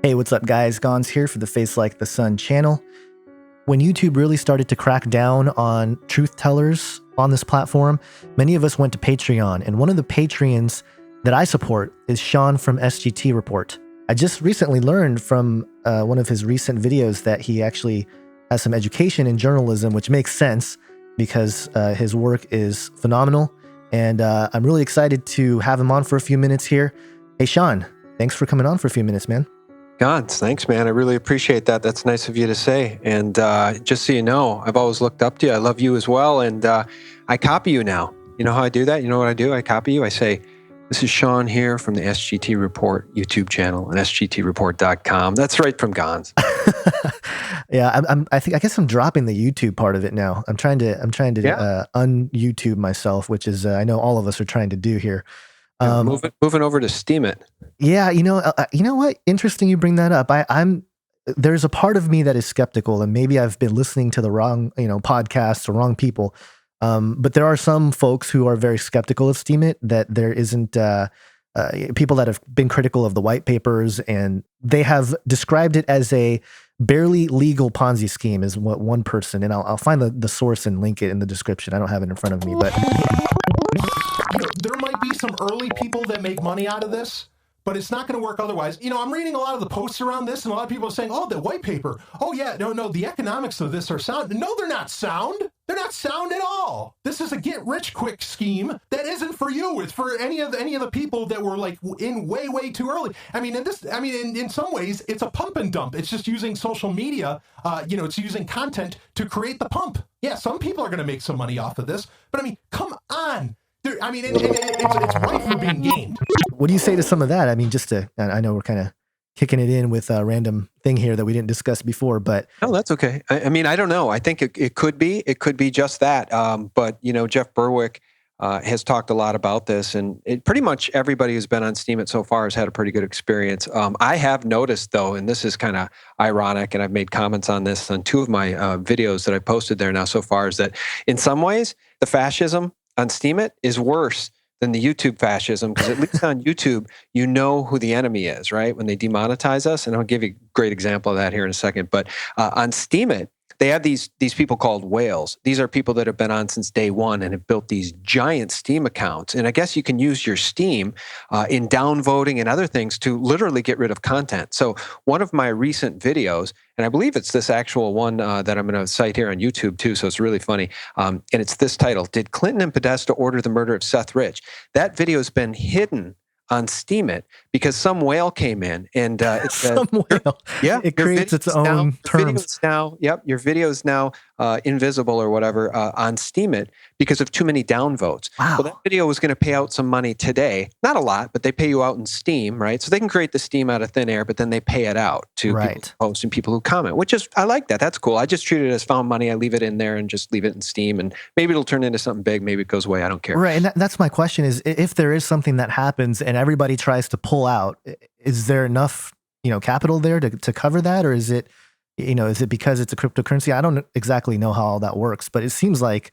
Hey, what's up guys? Gons here for the Face Like the Sun channel. When YouTube really started to crack down on truth tellers on this platform, many of us went to Patreon, and one of the Patreons that I support is Sean from SGT Report. I just recently learned from one of his recent videos that he actually has some education in journalism, which makes sense because his work is phenomenal, and I'm really excited to have him on for a few minutes here. Hey Sean, thanks for coming on for a few minutes, man. Gons, thanks, man. I really appreciate that. That's nice of you to say. And just so you know, I've always looked up to you. I love you as well. And I copy you now. You know how I do that? You know what I do? I copy you. I say, this is Sean here from the SGT Report YouTube channel and sgtreport.com. That's right from Gons. Yeah, I guess I'm dropping the YouTube part of it now. I'm trying to un-YouTube myself, which is I know all of us are trying to do here. Moving over to Steemit. Yeah, you know what? Interesting you bring that up. There's a part of me that is skeptical, and maybe I've been listening to the wrong, podcasts or wrong people. But there are some folks who are very skeptical of Steemit, that there isn't people that have been critical of the white papers, and they have described it as a barely legal Ponzi scheme, is what one person, and I'll find the source and link it in the description. I don't have it in front of me, but there might be some early people that make money out of this, but it's not going to work otherwise. I'm reading a lot of the posts around this, and a lot of people are saying, oh, the white paper. Oh, yeah, no, the economics of this are sound. No, they're not sound. They're not sound at all. This is a get-rich-quick scheme that isn't for you. It's for any of the people that were like in way too early. In some ways, it's a pump and dump. It's just using social media. It's using content to create the pump. Yeah, some people are going to make some money off of this, but come on. It's ripe for being gamed. What do you say to some of that? I know we're kind of kicking it in with a random thing here that we didn't discuss before, but no, that's okay. I don't know. I think it could be just that. But Jeff Berwick has talked a lot about this, and pretty much everybody who's been on Steemit so far has had a pretty good experience. I have noticed though, and this is kind of ironic, and I've made comments on this on two of my videos that I posted there now so far, is that in some ways the fascism on Steemit is worse than the YouTube fascism, because at least on YouTube, you know who the enemy is, right? When they demonetize us, and I'll give you a great example of that here in a second. But on Steemit, they have these people called whales. These are people that have been on since day one and have built these giant Steem accounts. And I guess you can use your Steem in downvoting and other things to literally get rid of content. So one of my recent videos, and I believe it's this actual one that I'm going to cite here on YouTube too, so it's really funny. And it's this title: Did Clinton and Podesta order the murder of Seth Rich? That video has been hidden on Steemit because some whale came in and it said, some whale. Yeah, it creates its own terms. Your video is now invisible or whatever on Steemit because of too many downvotes. Wow. Well, that video was going to pay out some money today. Not a lot, but they pay you out in Steem, right? So they can create the Steem out of thin air, but then they pay it out to people who post and people who comment, which is, I like that. That's cool. I just treat it as found money. I leave it in there and just leave it in Steem, and maybe it'll turn into something big. Maybe it goes away. I don't care. Right. And that's my question, is if there is something that happens and everybody tries to pull out, is there enough, capital there to cover that? Or is it, is it because it's a cryptocurrency? I don't exactly know how all that works, but it seems like,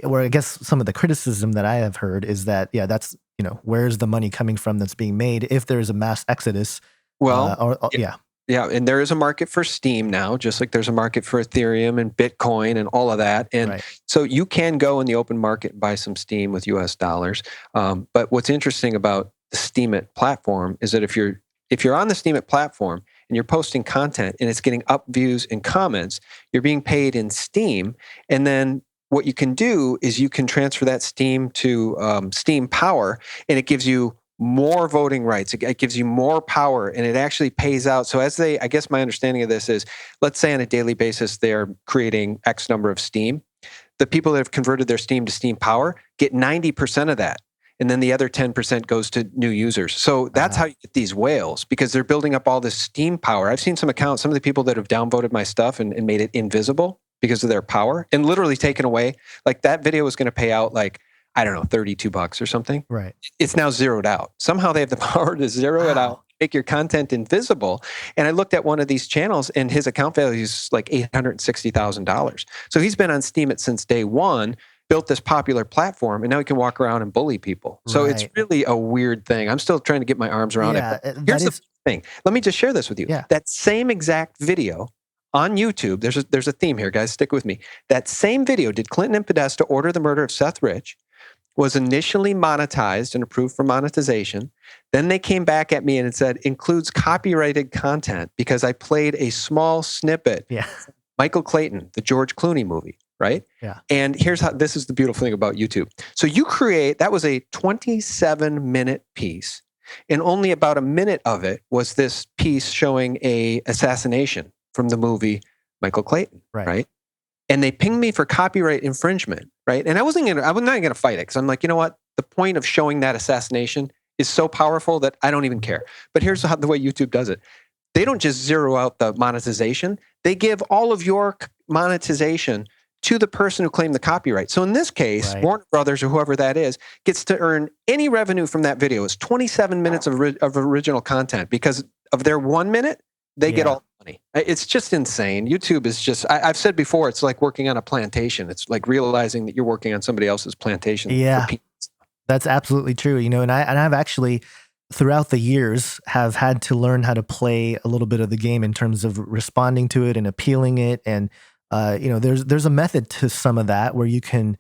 where I guess some of the criticism that I have heard is that, that's, where's the money coming from that's being made if there is a mass exodus? Well, yeah. Yeah, and there is a market for Steem now, just like there's a market for Ethereum and Bitcoin and all of that. And so you can go in the open market and buy some Steem with US dollars. But what's interesting about the Steemit platform is that if you're on the Steemit platform and you're posting content and it's getting up views and comments, you're being paid in Steem. And then what you can do is you can transfer that Steem to Steem Power, and it gives you more voting rights. It gives you more power, and it actually pays out. So I guess my understanding of this is, let's say on a daily basis, they're creating X number of Steem. The people that have converted their Steem to Steem Power get 90% of that. And then the other 10% goes to new users. So that's how you get these whales, because they're building up all this Steem power. I've seen some accounts, some of the people that have downvoted my stuff and made it invisible because of their power and literally taken away. Like that video was going to pay out like, I don't know, $32 or something. Right. It's now zeroed out. Somehow they have the power to zero it out, make your content invisible. And I looked at one of these channels and his account value is like $860,000. So he's been on Steemit since day one, built this popular platform, and now he can walk around and bully people. So it's really a weird thing. I'm still trying to get my arms around it. thing. Let me just share this with you. Yeah. That same exact video on YouTube, there's a theme here, guys. Stick with me. That same video, did Clinton and Podesta order the murder of Seth Rich, was initially monetized and approved for monetization. Then they came back at me and it said, includes copyrighted content because I played a small snippet. Yeah. Michael Clayton, the George Clooney movie, right? Yeah. And here's how, this is the beautiful thing about YouTube. So you create, that was a 27-minute piece, and only about a minute of it was this piece showing a assassination from the movie Michael Clayton, right? And they pinged me for copyright infringement, right? And I was not gonna fight it because I'm like, you know what? The point of showing that assassination is so powerful that I don't even care. But here's the way YouTube does it. They don't just zero out the monetization. They give all of your monetization to the person who claimed the copyright. So in this case, Warner Brothers or whoever that is gets to earn any revenue from that video. It's 27 minutes of original content because of their 1 minute. They get all the money. It's just insane. YouTube is just, I've said before, it's like working on a plantation. It's like realizing that you're working on somebody else's plantation. Yeah, that's absolutely true. You know, and I've actually, throughout the years, have had to learn how to play a little bit of the game in terms of responding to it and appealing it. And, you know, there's a method to some of that where you can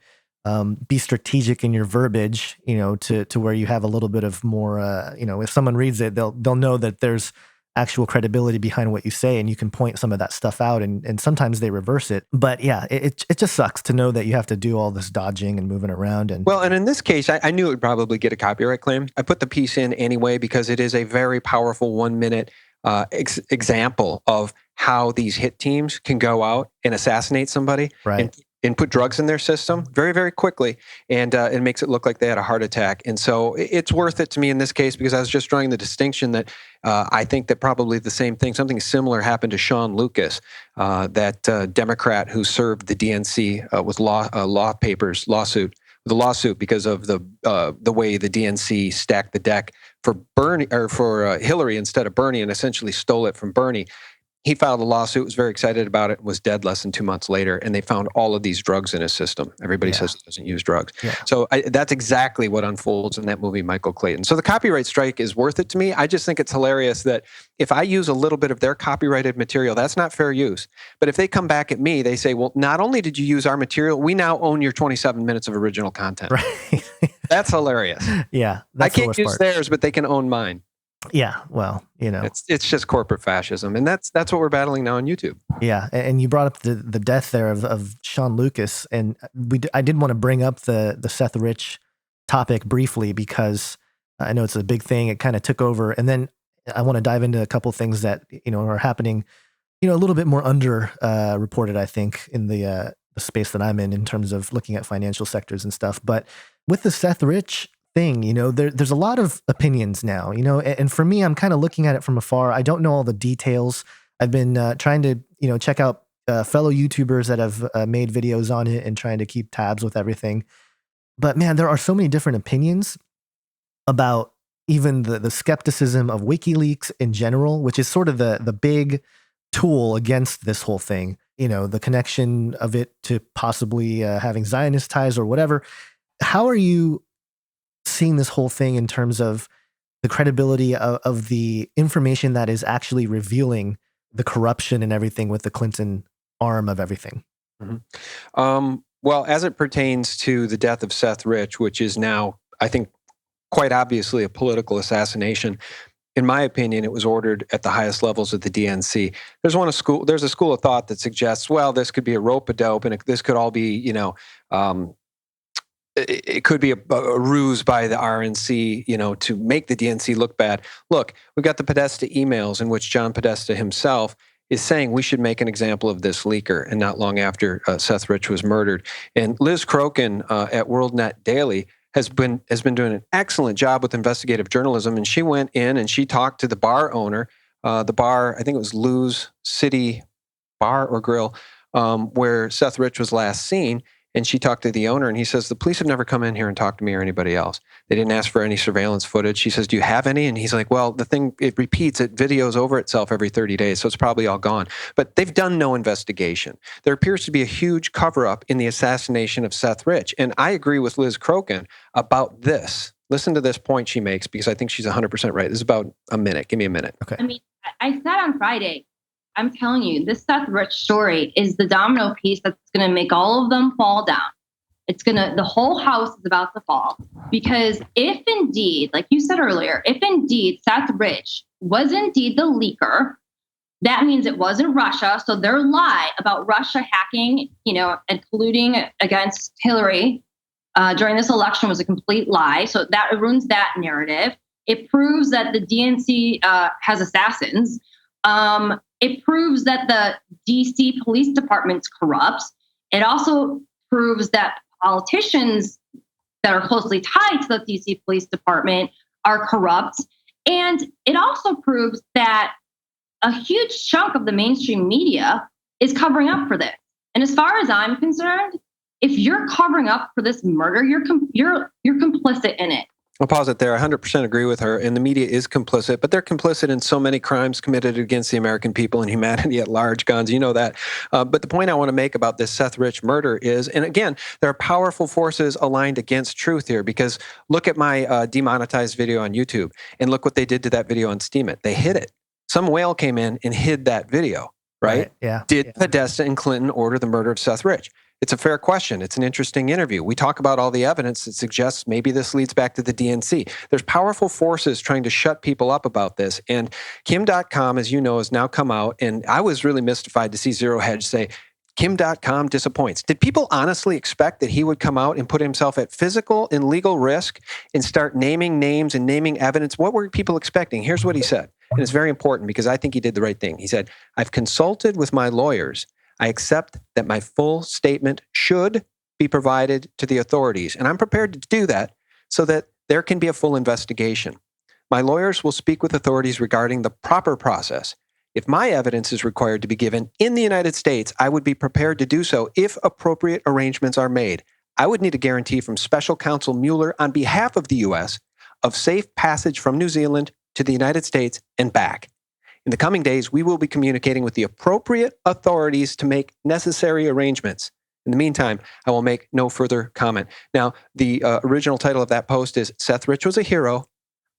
be strategic in your verbiage, you know, to where you have a little bit of more, you know, if someone reads it, they'll know that there's actual credibility behind what you say, and you can point some of that stuff out, and sometimes they reverse it. But yeah, it just sucks to know that you have to do all this dodging and moving around. And well, and in this case, I knew it would probably get a copyright claim. I put the piece in anyway because it is a very powerful 1 minute example of how these hit teams can go out and assassinate somebody and put drugs in their system very, very quickly. And it makes it look like they had a heart attack. And so it's worth it to me in this case because I was just drawing the distinction that I think that probably the same thing, something similar happened to Sean Lucas, that Democrat who served the DNC with the lawsuit because of the way the DNC stacked the deck for Bernie or for Hillary instead of Bernie and essentially stole it from Bernie. He filed a lawsuit, was very excited about it, was dead less than 2 months later, and they found all of these drugs in his system. Everybody says he doesn't use drugs. Yeah. So that's exactly what unfolds in that movie, Michael Clayton. So the copyright strike is worth it to me. I just think it's hilarious that if I use a little bit of their copyrighted material, that's not fair use. But if they come back at me, they say, well, not only did you use our material, we now own your 27 minutes of original content. Right. That's hilarious. Yeah. I can't use theirs, but they can own mine. Yeah, well, you know, it's just corporate fascism, and that's what we're battling now on YouTube. Yeah, and you brought up the death there of Sean Lucas, and I did want to bring up the Seth Rich topic briefly because I know it's a big thing. It kind of took over, and then I want to dive into a couple things that are happening, a little bit more under reported, I think, in the space that I'm in terms of looking at financial sectors and stuff. But with the Seth Rich thing, there's a lot of opinions now, and for me, I'm kind of looking at it from afar. I don't know all the details. I've been trying to, check out fellow YouTubers that have made videos on it and trying to keep tabs with everything. But man, there are so many different opinions about even the skepticism of WikiLeaks in general, which is sort of the big tool against this whole thing. The connection of it to possibly having Zionist ties or whatever. How are you seeing this whole thing in terms of the credibility of the information that is actually revealing the corruption and everything with the Clinton arm of everything? Mm-hmm. Well, as it pertains to the death of Seth Rich, which is now, I think, quite obviously a political assassination, in my opinion, it was ordered at the highest levels of the DNC. There's a school of thought that suggests, well, this could be a rope-a-dope, and this could all be, it could be a ruse by the RNC, to make the DNC look bad. Look, we've got the Podesta emails in which John Podesta himself is saying we should make an example of this leaker, and not long after Seth Rich was murdered. And Liz Crokin at WorldNet Daily has been doing an excellent job with investigative journalism, and she went in and she talked to the bar owner, the bar, I think it was Lou's City Bar or Grill, where Seth Rich was last seen. And she talked to the owner, and he says, the police have never come in here and talked to me or anybody else. They didn't ask for any surveillance footage. She says, do you have any? And he's like, well, the thing, it repeats, it videos over itself every 30 days, so it's probably all gone. But they've done no investigation. There appears to be a huge cover-up in the assassination of Seth Rich. And I agree with Liz Crokin about this. Listen to this point she makes, because I think she's 100% right. This is about a minute. Give me a minute. Okay. I mean, I said on Friday, I'm telling you, this Seth Rich story is the domino piece that's going to make all of them fall down. The whole house is about to fall, because if indeed, like you said earlier, if indeed Seth Rich was indeed the leaker, that means it wasn't Russia. So their lie about Russia hacking, and colluding against Hillary during this election was a complete lie. So that ruins that narrative. It proves that the DNC has assassins. It proves that the DC police department's corrupt. It also proves that politicians that are closely tied to the DC police department are corrupt. And it also proves that a huge chunk of the mainstream media is covering up for this. And as far as I'm concerned, if you're covering up for this murder, you're complicit in it. I'll pause it there. I 100% agree with her. And the media is complicit, but they're complicit in so many crimes committed against the American people and humanity at large, Gons. You know that. But the point I want to make about this Seth Rich murder is, and again, there are powerful forces aligned against truth here, because look at my demonetized video on YouTube and look what they did to that video on Steemit. They hid it. Some whale came in and hid that video, right? Yeah. Did Podesta and Clinton order the murder of Seth Rich? It's a fair question. It's an interesting interview. We talk about all the evidence that suggests maybe this leads back to the DNC. There's powerful forces trying to shut people up about this. And Kim.com, as you know, has now come out. And I was really mystified to see Zero Hedge say, Kim.com disappoints. Did people honestly expect that he would come out and put himself at physical and legal risk and start naming names and naming evidence? What were people expecting? Here's what he said. And it's very important, because I think he did the right thing. He said, I've consulted with my lawyers. I accept that my full statement should be provided to the authorities, and I'm prepared to do that so that there can be a full investigation. My lawyers will speak with authorities regarding the proper process. If my evidence is required to be given in the United States, I would be prepared to do so if appropriate arrangements are made. I would need a guarantee from Special Counsel Mueller on behalf of the U.S. of safe passage from New Zealand to the United States and back. In the coming days, we will be communicating with the appropriate authorities to make necessary arrangements. In the meantime, I will make no further comment. Now, the original title of that post is Seth Rich was a hero.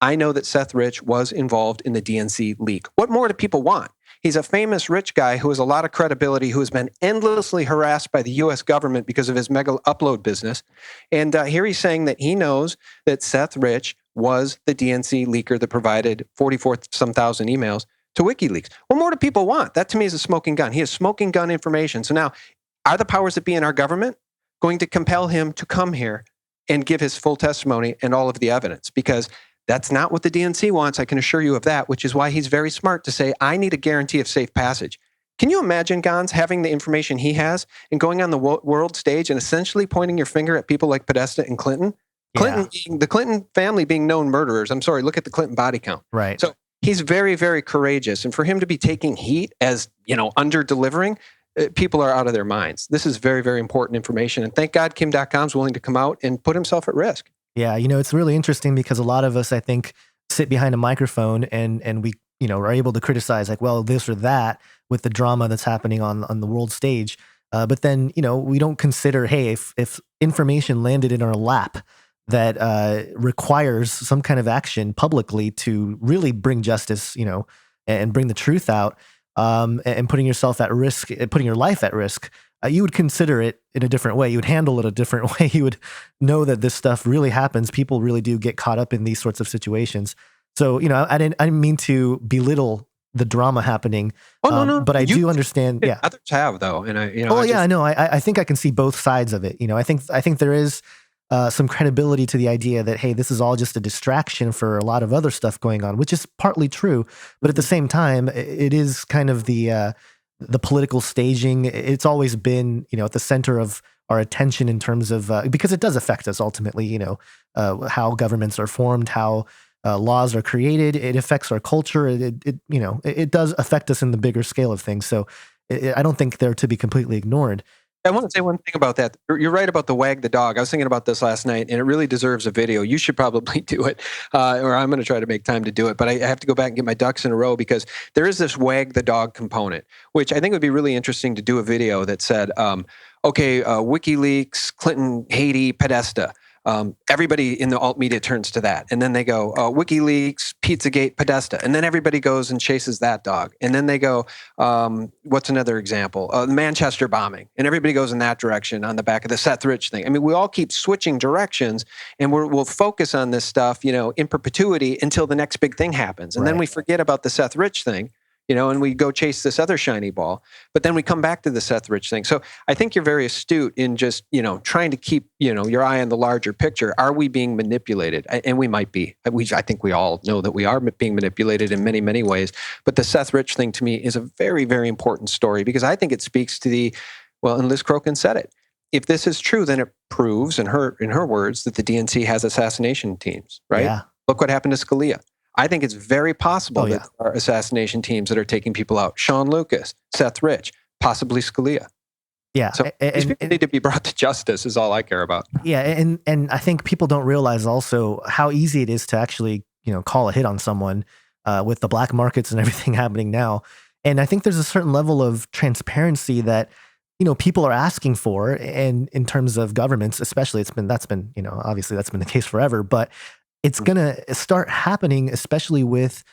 I know that Seth Rich was involved in the DNC leak. What more do people want? He's a famous rich guy who has a lot of credibility, who has been endlessly harassed by the U.S. government because of his mega upload business. And here he's saying that he knows that Seth Rich was the DNC leaker that provided 44-some thousand emails to WikiLeaks. What more do people want? That to me is a smoking gun. He has smoking gun information. So now, are the powers that be in our government going to compel him to come here and give his full testimony and all of the evidence? Because that's not what the DNC wants, I can assure you of that, which is why he's very smart to say, I need a guarantee of safe passage. Can you imagine, Gons, having the information he has and going on the world stage and essentially pointing your finger at people like Podesta and Clinton? The Clinton family being known murderers. I'm sorry, look at the Clinton body count. Right. So he's very, very courageous. And for him to be taking heat as, under-delivering, people are out of their minds. This is very, very important information. And thank God Kim.com is willing to come out and put himself at risk. Yeah, it's really interesting because a lot of us, I think, sit behind a microphone and we, are able to criticize like, well, this or that with the drama that's happening on the world stage. But then, we don't consider, hey, if information landed in our lap that requires some kind of action publicly to really bring justice, and bring the truth out, and putting yourself at risk, putting your life at risk, you would consider it in a different way. You would handle it a different way. You would know that this stuff really happens. People really do get caught up in these sorts of situations. So, I didn't mean to belittle the drama happening. Oh, no. But I do understand. Yeah. Others have, though. And I know. I think I can see both sides of it. I think there is some credibility to the idea that, hey, this is all just a distraction for a lot of other stuff going on, which is partly true. But at the same time, it is kind of the political staging. It's always been, at the center of our attention in terms of, because it does affect us ultimately, how governments are formed, how laws are created. It affects our culture. It does affect us in the bigger scale of things. So I don't think they're to be completely ignored. I want to say one thing about that. You're right about the wag the dog. I was thinking about this last night, and it really deserves a video. You should probably do it, or I'm going to try to make time to do it. But I have to go back and get my ducks in a row because there is this wag the dog component, which I think would be really interesting to do a video that said, okay, WikiLeaks, Clinton, Haiti, Podesta. everybody in the alt media turns to that. And then they go, WikiLeaks, Pizzagate, Podesta. And then everybody goes and chases that dog. And then they go, what's another example? The Manchester bombing. And everybody goes in that direction on the back of the Seth Rich thing. I mean, we all keep switching directions, and we'll focus on this stuff, in perpetuity until the next big thing happens. And then we forget about the Seth Rich thing. And we go chase this other shiny ball, but then we come back to the Seth Rich thing. So I think you're very astute in just, trying to keep, your eye on the larger picture. Are we being manipulated? And we might be. I think we all know that we are being manipulated in many, many ways. But the Seth Rich thing to me is a very, very important story, because I think it speaks to and Liz Crokin said it. If this is true, then it proves, in her words, that the DNC has assassination teams, right? Yeah. Look what happened to Scalia. I think it's very possible that there are assassination teams that are taking people out. Sean Lucas, Seth Rich, possibly Scalia. Yeah. So these people need to be brought to justice is all I care about. Yeah. And I think people don't realize also how easy it is to actually, call a hit on someone with the black markets and everything happening now. And I think there's a certain level of transparency that, people are asking for. And in terms of governments, especially, that's been, obviously that's been the case forever, but it's going to start happening, especially with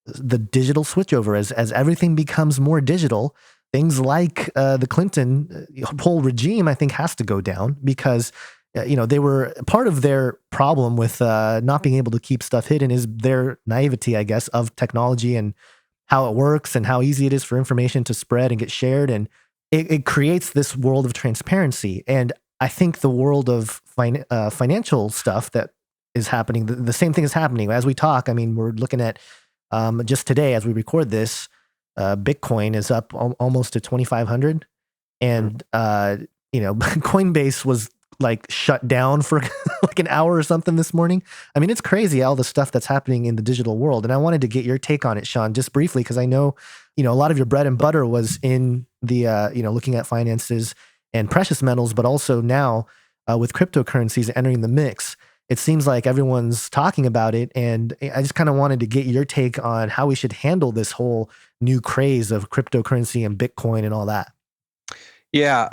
the digital switchover. As everything becomes more digital, things like the Clinton whole regime, I think, has to go down, because, they were part of their problem with not being able to keep stuff hidden is their naivety, I guess, of technology and how it works and how easy it is for information to spread and get shared. And it creates this world of transparency. And I think the world of financial stuff that is happening. The same thing is happening as we talk. I mean, we're looking at just today as we record this, Bitcoin is up almost to 2,500, and Coinbase was like shut down for like an hour or something this morning. I mean, it's crazy all the stuff that's happening in the digital world. And I wanted to get your take on it, Sean, just briefly, because I know a lot of your bread and butter was in the looking at finances and precious metals, but also now with cryptocurrencies entering the mix. It seems like everyone's talking about it, and I just kind of wanted to get your take on how we should handle this whole new craze of cryptocurrency and Bitcoin and all that. Yeah.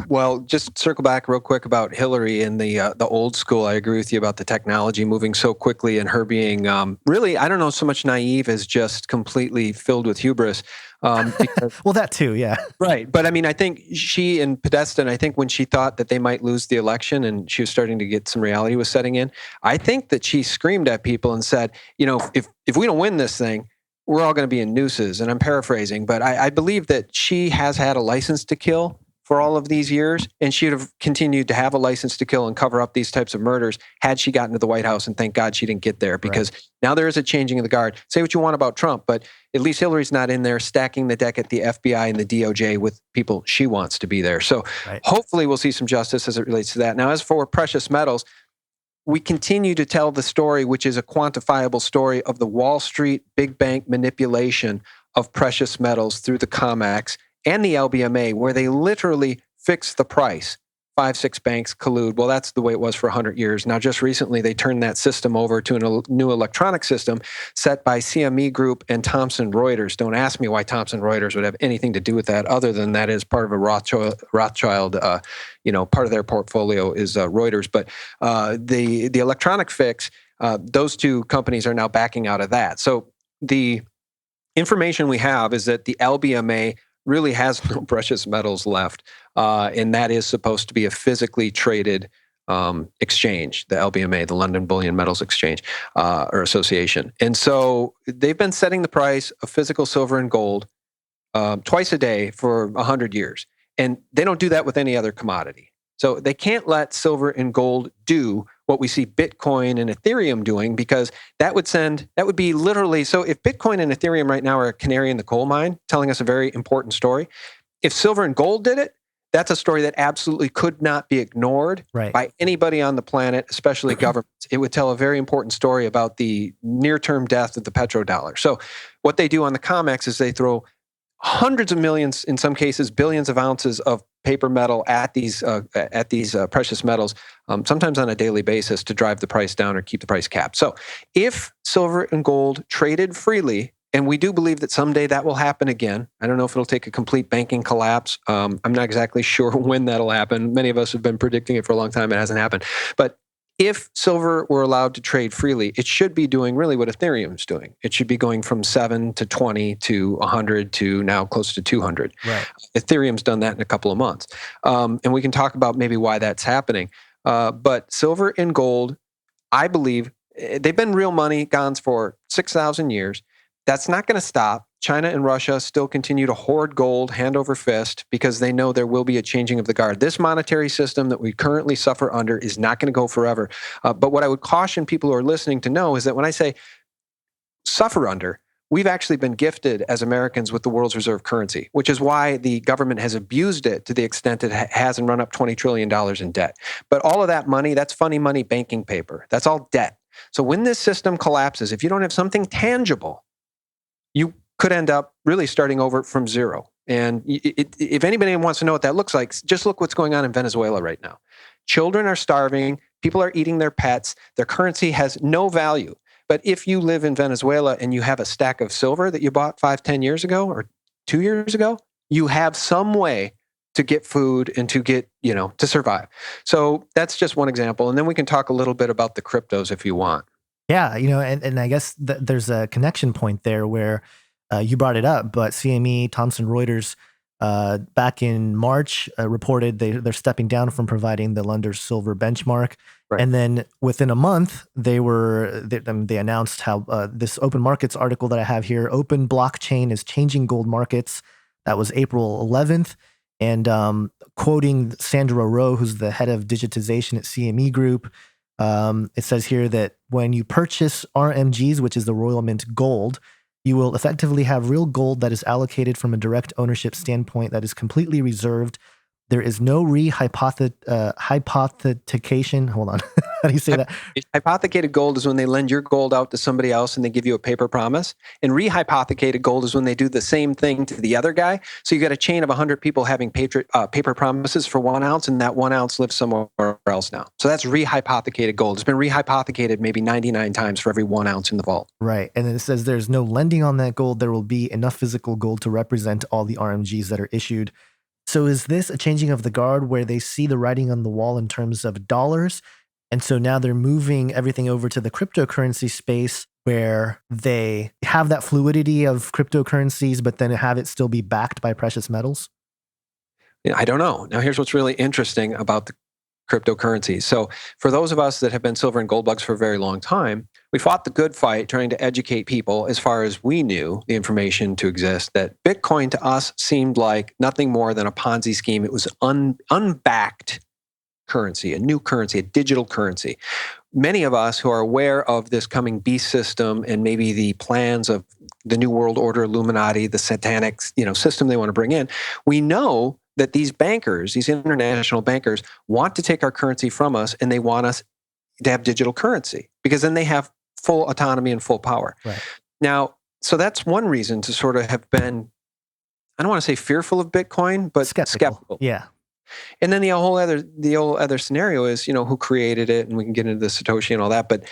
Well, just circle back real quick about Hillary and the old school. I agree with you about the technology moving so quickly and her being really, I don't know, so much naive as just completely filled with hubris. Because, well, that too, yeah. Right. But I mean, I think she and Podesta, and I think when she thought that they might lose the election and she was starting to get some reality was setting in, I think that she screamed at people and said, if we don't win this thing, we're all going to be in nooses. And I'm paraphrasing, but I believe that she has had a license to kill for all of these years, and she would have continued to have a license to kill and cover up these types of murders had she gotten to the White House, and thank God she didn't get there, because now there is a changing of the guard. Say what you want about Trump, but at least Hillary's not in there stacking the deck at the FBI and the DOJ with people she wants to be there. So hopefully we'll see some justice as it relates to that. Now, as for precious metals, we continue to tell the story, which is a quantifiable story of the Wall Street big bank manipulation of precious metals through the COMEX and the LBMA, where they literally fix the price. 5-6 banks collude. Well, that's the way it was for 100 years. Now, just recently, they turned that system over to a new electronic system set by CME Group and Thomson Reuters. Don't ask me why Thomson Reuters would have anything to do with that, other than that is part of a Rothschild, part of their portfolio is Reuters. But the electronic fix, those two companies are now backing out of that. So the information we have is that the LBMA really has no precious metals left. And that is supposed to be a physically traded exchange, the LBMA, the London Bullion Metals Exchange or Association. And so they've been setting the price of physical silver and gold twice a day for 100 years. And they don't do that with any other commodity. So they can't let silver and gold do what we see Bitcoin and Ethereum doing, because that would be literally, so if Bitcoin and Ethereum right now are a canary in the coal mine, telling us a very important story, if silver and gold did it, that's a story that absolutely could not be ignored by anybody on the planet, especially governments. It would tell a very important story about the near-term death of the petrodollar. So what they do on the COMEX is they throw hundreds of millions, in some cases billions of ounces of paper metal at these precious metals, sometimes on a daily basis, to drive the price down or keep the price capped. So if silver and gold traded freely, and we do believe that someday that will happen again. I don't know if it'll take a complete banking collapse. I'm not exactly sure when that'll happen. Many of us have been predicting it for a long time. It hasn't happened. But if silver were allowed to trade freely, it should be doing really what Ethereum's doing. It should be going from 7 to 20 to 100 to now close to 200. Right. Ethereum's done that in a couple of months. And we can talk about maybe why that's happening. But silver and gold, I believe, they've been real money gonz for 6,000 years. That's not going to stop. China and Russia still continue to hoard gold hand over fist because they know there will be a changing of the guard. This monetary system that we currently suffer under is not going to go forever. But what I would caution people who are listening to know is that when I say suffer under, we've actually been gifted as Americans with the world's reserve currency, which is why the government has abused it to the extent it has and run up $20 trillion in debt. But all of that money, that's funny money banking paper. That's all debt. So when this system collapses, if you don't have something tangible, you could end up really starting over from zero. And if anybody wants to know what that looks like, just look what's going on in Venezuela right now. Children are starving. People are eating their pets. Their currency has no value. But if you live in Venezuela and you have a stack of silver that you bought 5, 10 years ago or 2 years ago, you have some way to get food and to get, to survive. So that's just one example. And then we can talk a little bit about the cryptos if you want. Yeah, and I guess there's a connection point there where you brought it up, but CME, Thomson Reuters, back in March reported they're stepping down from providing the lender's silver benchmark. Right. And then within a month, they announced how this Open Markets article that I have here, Open Blockchain is Changing Gold Markets. That was April 11th. And quoting Sandra Rowe, who's the head of digitization at CME Group, it says here that when you purchase RMGs, which is the Royal Mint Gold, you will effectively have real gold that is allocated from a direct ownership standpoint that is completely reserved. There is no hypothecation. Hold on. How do you say that? Hypothecated gold is when they lend your gold out to somebody else and they give you a paper promise. And rehypothecated gold is when they do the same thing to the other guy. So you got a chain of 100 people having paper promises for 1 ounce, and that 1 ounce lives somewhere else now. So that's rehypothecated gold. It's been rehypothecated maybe 99 times for every 1 ounce in the vault. Right. And then it says there's no lending on that gold. There will be enough physical gold to represent all the RMGs that are issued. So is this a changing of the guard where they see the writing on the wall in terms of dollars? And so now they're moving everything over to the cryptocurrency space where they have that fluidity of cryptocurrencies, but then have it still be backed by precious metals? I don't know. Now, here's what's really interesting about the cryptocurrencies. So for those of us that have been silver and gold bugs for a very long time, we fought the good fight trying to educate people as far as we knew the information to exist, that Bitcoin to us seemed like nothing more than a Ponzi scheme. It was unbacked currency, a new currency, a digital currency. Many of us who are aware of this coming beast system and maybe the plans of the New World Order, Illuminati, the satanic system they want to bring in, we know that these bankers, these international bankers, want to take our currency from us, and they want us to have digital currency because then they have full autonomy and full power. Right. Now, so that's one reason to sort of have been, I don't want to say fearful of Bitcoin, but skeptical. Yeah. And then the whole other scenario is, who created it, and we can get into the Satoshi and all that. But,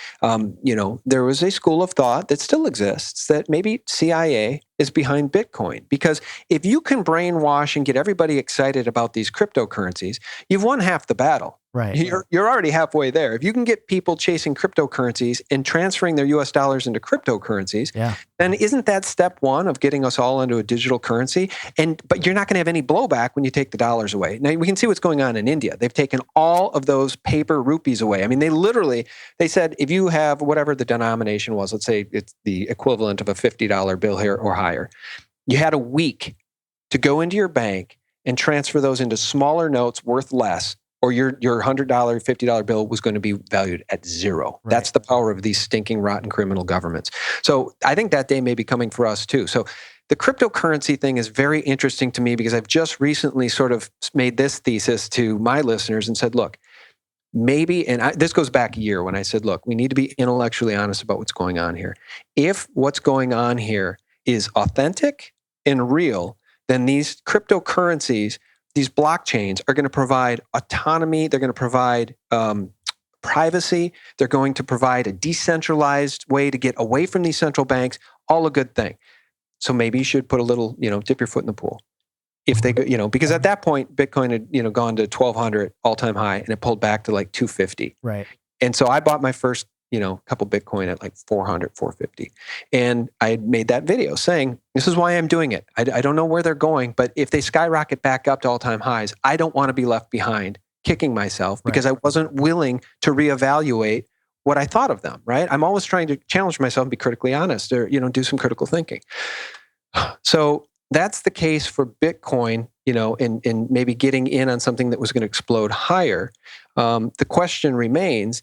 there was a school of thought that still exists that maybe CIA is behind Bitcoin. Because if you can brainwash and get everybody excited about these cryptocurrencies, you've won half the battle. Right. You're already halfway there. If you can get people chasing cryptocurrencies and transferring their US dollars into cryptocurrencies, then isn't that step one of getting us all into a digital currency? But you're not going to have any blowback when you take the dollars away. Now, we can see what's going on in India. They've taken all of those paper rupees away. I mean, they said if you have whatever the denomination was, let's say it's the equivalent of a $50 bill here or higher, you had a week to go into your bank and transfer those into smaller notes worth less, or your $100, $50 bill was going to be valued at zero. Right. That's the power of these stinking, rotten criminal governments. So I think that day may be coming for us too. So the cryptocurrency thing is very interesting to me because I've just recently sort of made this thesis to my listeners and said, look, maybe, this goes back a year when I said, look, we need to be intellectually honest about what's going on here. If what's going on here is authentic and real, then these cryptocurrencies, these blockchains are going to provide autonomy. They're going to provide privacy. They're going to provide a decentralized way to get away from these central banks. All a good thing. So maybe you should put a little, dip your foot in the pool. If they go, because at that point, Bitcoin had, gone to 1,200 all-time high, and it pulled back to like 250. Right. And so I bought my first, couple Bitcoin at like 400, 450. And I had made that video saying, this is why I'm doing it. I don't know where they're going, but if they skyrocket back up to all-time highs, I don't want to be left behind kicking myself because I wasn't willing to reevaluate what I thought of them, right? I'm always trying to challenge myself and be critically honest or, do some critical thinking. So that's the case for Bitcoin, and maybe getting in on something that was going to explode higher. The question remains,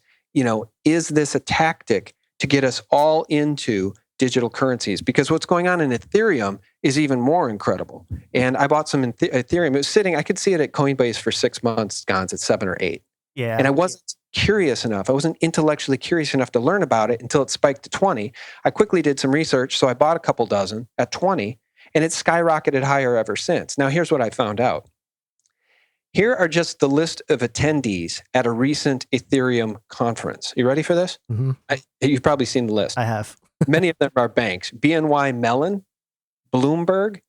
is this a tactic to get us all into digital currencies? Because what's going on in Ethereum is even more incredible. And I bought some Ethereum. It was sitting, I could see it at Coinbase for 6 months, Gons, at 7 or 8. Yeah. And I wasn't curious enough. I wasn't intellectually curious enough to learn about it until it spiked to 20. I quickly did some research, so I bought a couple dozen at 20, and it skyrocketed higher ever since. Now, here's what I found out. Here are just the list of attendees at a recent Ethereum conference. You ready for this? Mm-hmm. You've probably seen the list. I have. Many of them are banks. BNY Mellon, Bloomberg,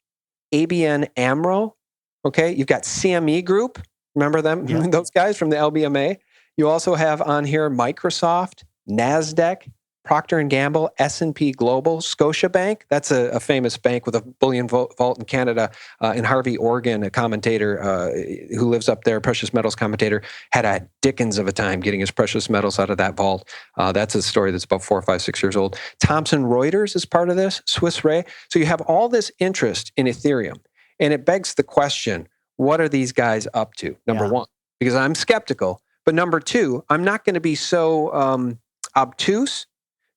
ABN AMRO. Okay, you've got CME Group. Remember them? Yeah. Those guys from the LBMA. You also have on here Microsoft, NASDAQ, Procter & Gamble, S&P Global, Scotiabank. That's a famous bank with a bullion vault in Canada. In Harvey, Oregon, a commentator who lives up there, precious metals commentator, had a dickens of a time getting his precious metals out of that vault. That's a story that's about 4, 5, 6 years old. Thomson Reuters is part of this, Swiss Re. So you have all this interest in Ethereum. And it begs the question, what are these guys up to? Number one, because I'm skeptical. But number two, I'm not going to be so obtuse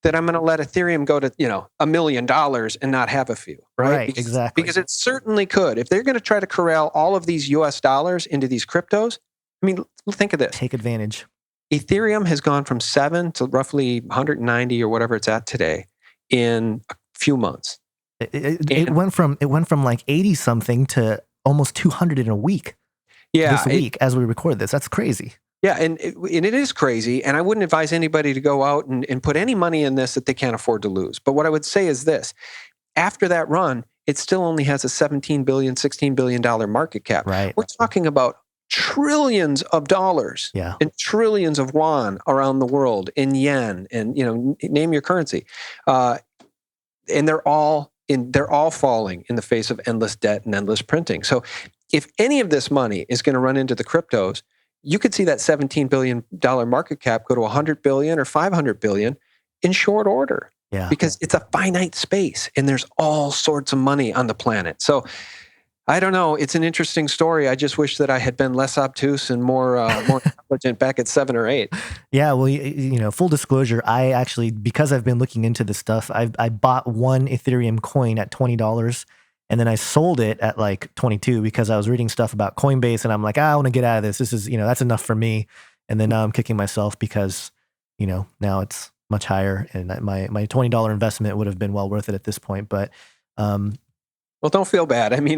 that I'm going to let Ethereum go to, $1 million and not have a few, right? Exactly. Because it certainly could. If they're going to try to corral all of these US dollars into these cryptos, I mean, think of this. Take advantage. Ethereum has gone from 7 to roughly 190 or whatever it's at today in a few months. It went from like 80 something to almost 200 in a week. Yeah, this week as we record this. That's crazy. Yeah, and it is crazy, and I wouldn't advise anybody to go out and put any money in this that they can't afford to lose. But what I would say is this. After that run, it still only has a $17 billion, $16 billion market cap. Right. We're talking about trillions of dollars and trillions of yuan around the world in yen and, name your currency. And they're all falling in the face of endless debt and endless printing. So if any of this money is going to run into the cryptos, you could see that $17 billion market cap go to $100 billion or $500 billion in short order. Yeah. Because it's a finite space and there's all sorts of money on the planet. So I don't know. It's an interesting story. I just wish that I had been less obtuse and more intelligent back at 7 or 8. Yeah. Well, full disclosure, I actually, because I've been looking into this stuff, I bought one Ethereum coin at $20. And then I sold it at like 22 because I was reading stuff about Coinbase and I'm like, I want to get out of this. This is, that's enough for me. And then now I'm kicking myself because, now it's much higher and my $20 investment would have been well worth it at this point. But, well, don't feel bad. I mean,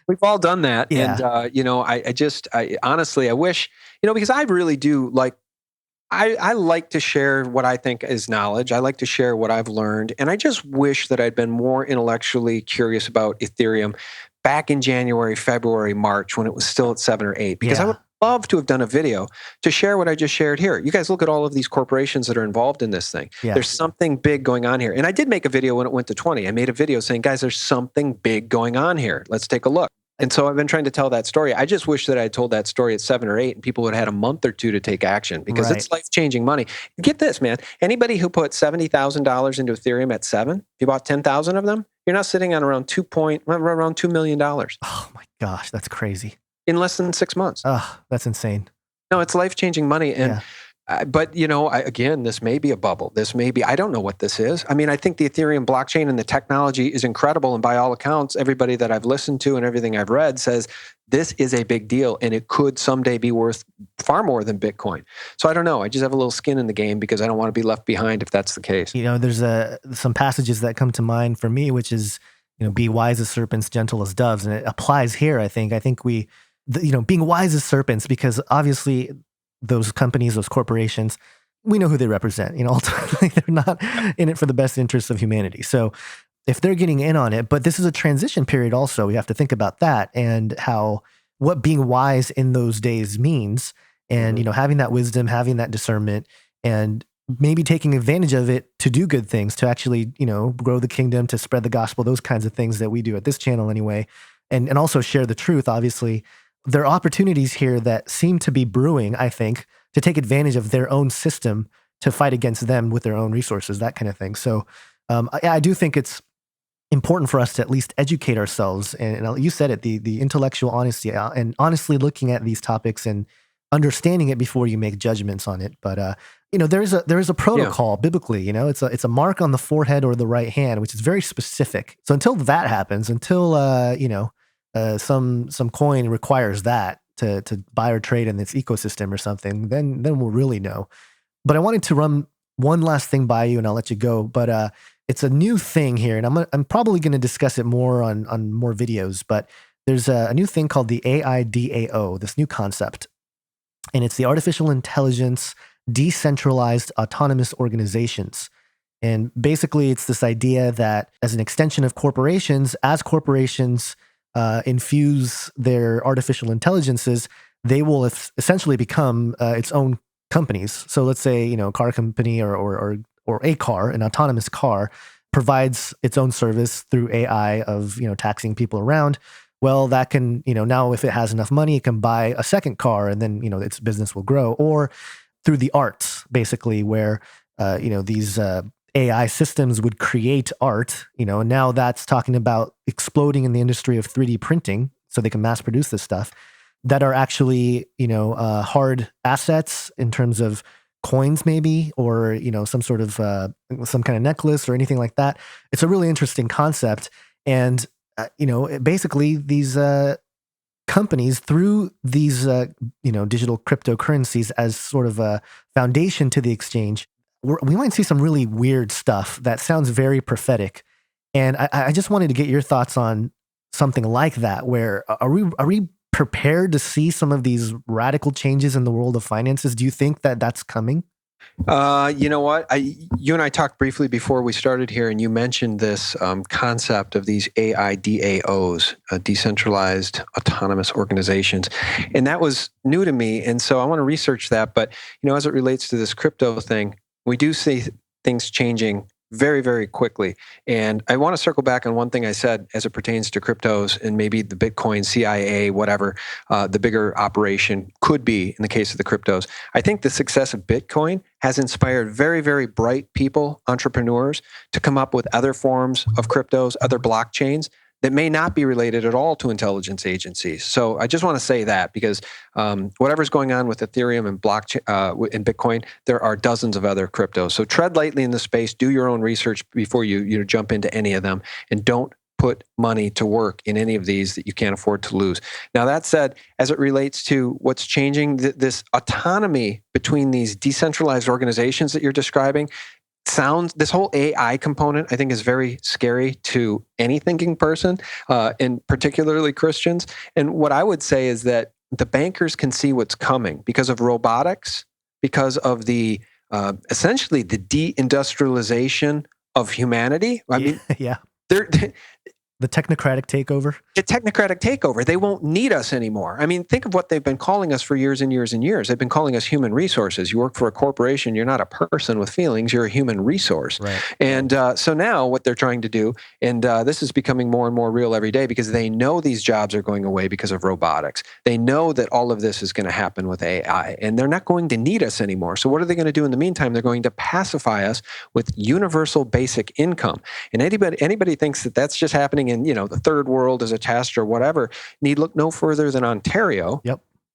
we've all done that. Yeah. And, I honestly, I wish, because I really do like, I like to share what I think is knowledge. I like to share what I've learned. And I just wish that I'd been more intellectually curious about Ethereum back in January, February, March, when it was still at 7 or 8. Because I would love to have done a video to share what I just shared here. You guys look at all of these corporations that are involved in this thing. Yeah. There's something big going on here. And I did make a video when it went to 20. I made a video saying, guys, there's something big going on here. Let's take a look. And so I've been trying to tell that story. I just wish that I had told that story at 7 or 8 and people would have had a month or two to take action because it's life-changing money. Get this, man. Anybody who put $70,000 into Ethereum at 7, if you bought 10,000 of them, you're now sitting on around $2 million. Oh my gosh, that's crazy. In less than 6 months. Oh, that's insane. No, it's life-changing money. And but, again, this may be a bubble. I don't know what this is. I mean, I think the Ethereum blockchain and the technology is incredible. And by all accounts, everybody that I've listened to and everything I've read says this is a big deal and it could someday be worth far more than Bitcoin. So I don't know. I just have a little skin in the game because I don't want to be left behind if that's the case. There's some passages that come to mind for me, which is, be wise as serpents, gentle as doves. And it applies here, I think. I think being wise as serpents, because obviously those companies, those corporations, we know who they represent. Ultimately, they're not in it for the best interests of humanity. So if they're getting in on it, but this is a transition period also, we have to think about that and what being wise in those days means. and having that wisdom, having that discernment, and maybe taking advantage of it to do good things, to actually grow the kingdom, to spread the gospel, those kinds of things that we do at this channel anyway, and also share the truth. Obviously, there are opportunities here that seem to be brewing, I think, to take advantage of their own system to fight against them with their own resources, that kind of thing. So I do think it's important for us to at least educate ourselves. And you said it, the intellectual honesty, and honestly looking at these topics and understanding it before you make judgments on it. But there is a protocol biblically. It's a mark on the forehead or the right hand, which is very specific. So until that happens, until some coin requires that to buy or trade in this ecosystem or something, then we'll really know. But I wanted to run one last thing by you, and I'll let you go. But it's a new thing here, and I'm probably going to discuss it more on more videos. But there's a new thing called the AIDAO, this new concept, and it's the Artificial Intelligence Decentralized Autonomous Organizations. And basically, it's this idea that as an extension of corporations, as corporations infuse their artificial intelligences, they will essentially become its own companies. So let's say, a car company or a car, an autonomous car, provides its own service through AI of, taxing people around. Well, that can, now if it has enough money, it can buy a second car, and then, its business will grow. Or through the arts, basically, where, these AI systems would create art, and now that's talking about exploding in the industry of 3D printing, so they can mass produce this stuff that are actually, hard assets in terms of coins maybe, or, some sort of, some kind of necklace or anything like that. It's a really interesting concept. And, basically these companies, through these, digital cryptocurrencies as sort of a foundation to the exchange, we might see some really weird stuff that sounds very prophetic. And I just wanted to get your thoughts on something like that, where are we prepared to see some of these radical changes in the world of finances? Do you think that that's coming? You know what? You and I talked briefly before we started here, and you mentioned this concept of these AIDAOs, decentralized autonomous organizations, and that was new to me. And so I want to research that. But as it relates to this crypto thing, we do see things changing very, very quickly. And I want to circle back on one thing I said as it pertains to cryptos and maybe the Bitcoin, CIA, whatever the bigger operation could be in the case of the cryptos. I think the success of Bitcoin has inspired very, very bright people, entrepreneurs, to come up with other forms of cryptos, other blockchains that may not be related at all to intelligence agencies. So I just want to say that, because whatever's going on with Ethereum and blockchain and Bitcoin, there are dozens of other cryptos. So tread lightly in the space, do your own research before you jump into any of them, and don't put money to work in any of these that you can't afford to lose. Now, that said, as it relates to what's changing, this autonomy between these decentralized organizations that you're describing, this whole AI component, I think, is very scary to any thinking person, and particularly Christians. And what I would say is that the bankers can see what's coming because of robotics, because of the essentially the deindustrialization of humanity. I mean, they're the technocratic takeover. The technocratic takeover. They won't need us anymore. I mean, think of what they've been calling us for years and years and years. They've been calling us human resources. You work for a corporation, you're not a person with feelings, you're a human resource. Right. And so now what they're trying to do, and this is becoming more and more real every day, because they know these jobs are going away because of robotics. They know that all of this is going to happen with AI, and they're not going to need us anymore. So what are they going to do in the meantime? They're going to pacify us with universal basic income. And anybody thinks that that's just happening in, the third world as a test or whatever, need look no further than Ontario,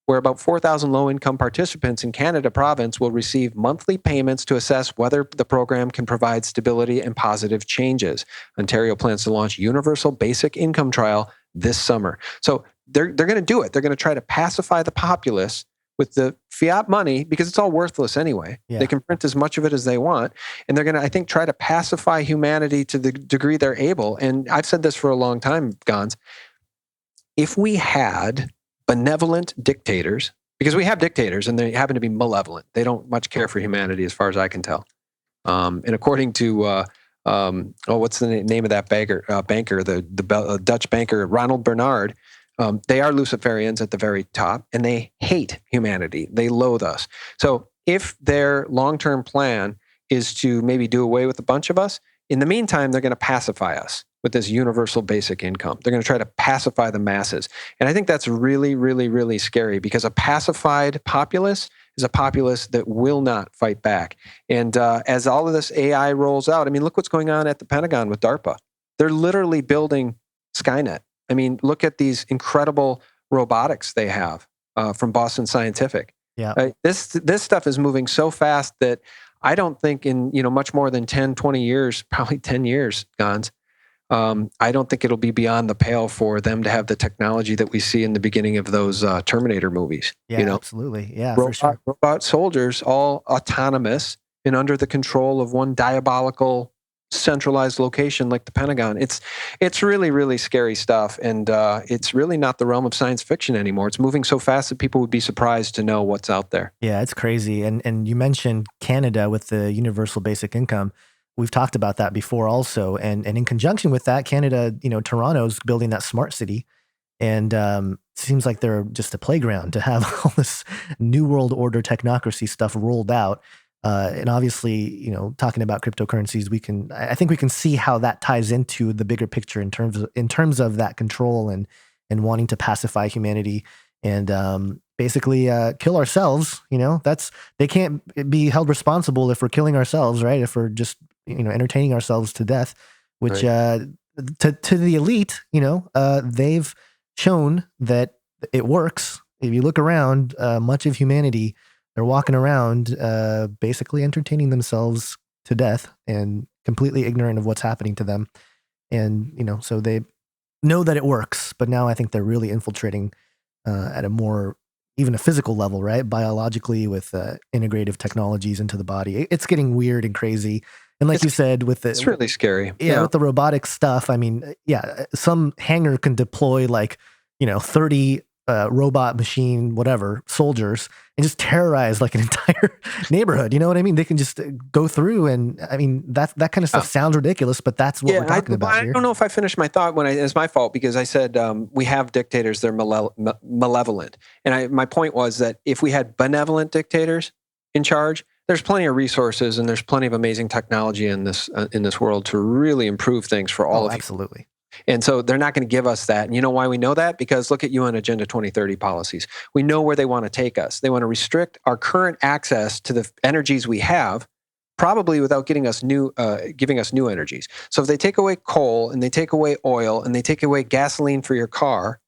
where about 4,000 low-income participants in Canada province will receive monthly payments to assess whether the program can provide stability and positive changes. Ontario plans to launch universal basic income trial this summer. So they're going to do it. They're going to try to pacify the populace with the fiat money, because it's all worthless anyway. Yeah. They can print as much of it as they want. And they're going to, I think, try to pacify humanity to the degree they're able. And I've said this for a long time, Gons. If we had benevolent dictators, because we have dictators and they happen to be malevolent. They don't much care for humanity as far as I can tell. And according to, what's the name of that banker, the Dutch banker, Ronald Bernard, They are Luciferians at the very top, and they hate humanity. They loathe us. So if their long-term plan is to maybe do away with a bunch of us, in the meantime, they're going to pacify us with this universal basic income. They're going to try to pacify the masses. And I think that's really, really, really scary, because a pacified populace is a populace that will not fight back. And as all of this AI rolls out, I mean, look what's going on at the Pentagon with DARPA. They're literally building Skynet. I mean, look at these incredible robotics they have from Boston Scientific. Yeah. This stuff is moving so fast that I don't think in much more than 10, 20 years, probably 10 years, Gons, I don't think it'll be beyond the pale for them to have the technology that we see in the beginning of those Terminator movies. Yeah, absolutely. Yeah, for sure. Robot soldiers, all autonomous and under the control of one diabolical centralized location like the Pentagon. It's really, really scary stuff. And it's really not the realm of science fiction anymore. It's moving so fast that people would be surprised to know what's out there. Yeah, it's crazy. And you mentioned Canada with the universal basic income. We've talked about that before also. And in conjunction with that, Canada, Toronto's building that smart city. And seems like they're just a playground to have all this new world order technocracy stuff rolled out. And obviously, talking about cryptocurrencies, I think we can see how that ties into the bigger picture in terms of that control and wanting to pacify humanity and basically kill ourselves. They can't be held responsible if we're killing ourselves, right? If we're just entertaining ourselves to death, which right. To the elite, they've shown that it works. If you look around, much of humanity, they're walking around basically entertaining themselves to death and completely ignorant of what's happening to them. And, so they know that it works, but now I think they're really infiltrating at a more, even a physical level, right? Biologically with integrative technologies into the body. It's getting weird and crazy. And like you said, it's really scary. Yeah, with the robotic stuff. I mean, some hangar can deploy 30 robot machine, whatever, soldiers and just terrorize an entire neighborhood. You know what I mean? They can just go through and I mean, that kind of stuff sounds ridiculous, but that's what we're talking about here. I don't know if I finished my thought it's my fault because I said we have dictators, they're malevolent. And my point was that if we had benevolent dictators in charge, there's plenty of resources and there's plenty of amazing technology in this world to really improve things for all of you. Absolutely. And so they're not going to give us that. And you know why we know that? Because look at UN Agenda 2030 policies. We know where they want to take us. They want to restrict our current access to the energies we have, probably without giving us new energies. So if they take away coal and they take away oil and they take away gasoline for your car,